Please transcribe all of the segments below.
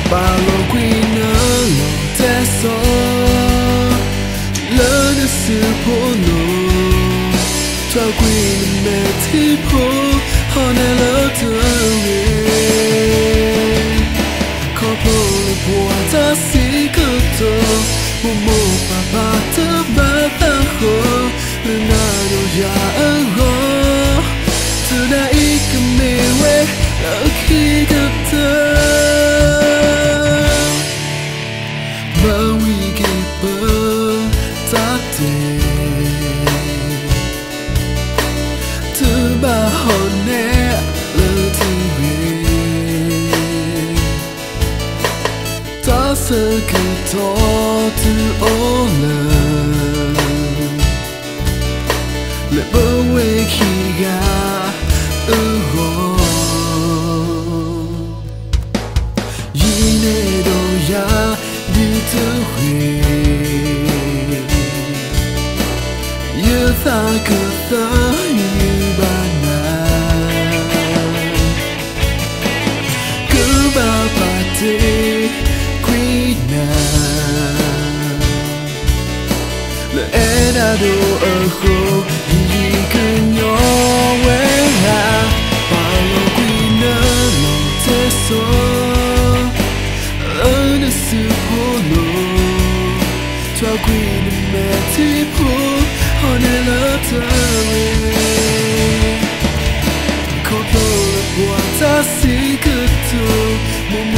把路归那路在走，了的是破路，抓归的没提破，好难了的人，靠破了破在西个头，默默把把的把它后，了那都呀哦，只那一个没为了一个的。 But we keep up that day. To ba honne le tu ta se que to tu ole le bo we ki ga yi ne do ya 你的回，也သာ可得与吧难，可把把的归难，了爱那多而后一个鸟为啊，把路归那路在说。 是破路，抓归的没提破，好难了的人，靠破了破在西个头，默默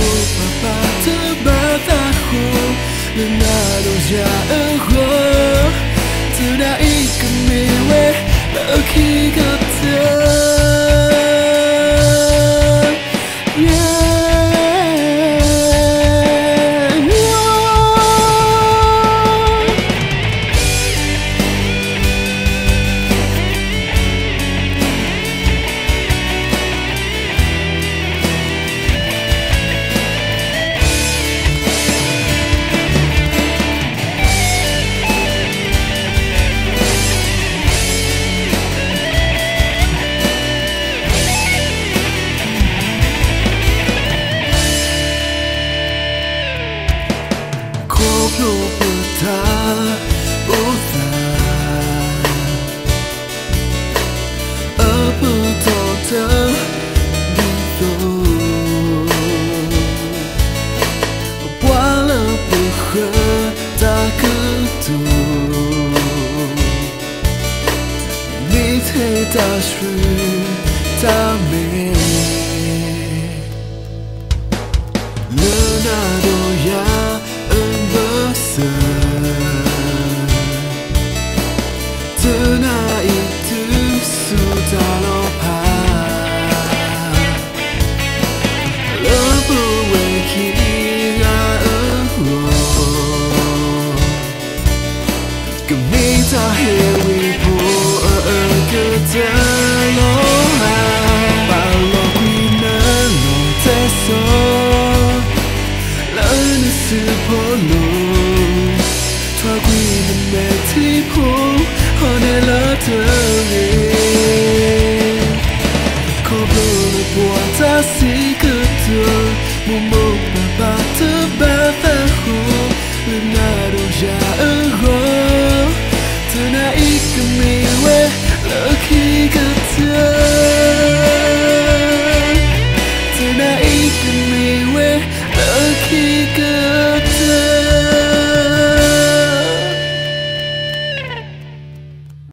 把的把它后，了那都呀哦，只那一个没为了一个的。 不他不他，而不懂得理由，忘了不和大个度，你太大水大美，了那多呀。 这那一度苏达罗帕，了不为起啊哦，个没在黑微波个在罗啊，把罗归那罗在说，了那是破路。 抓归的没提破，好难了的人，靠不了破在西个头，默默把的把它后，了那都呀哦，只那一个没为了一个的，只那一个没为了一个。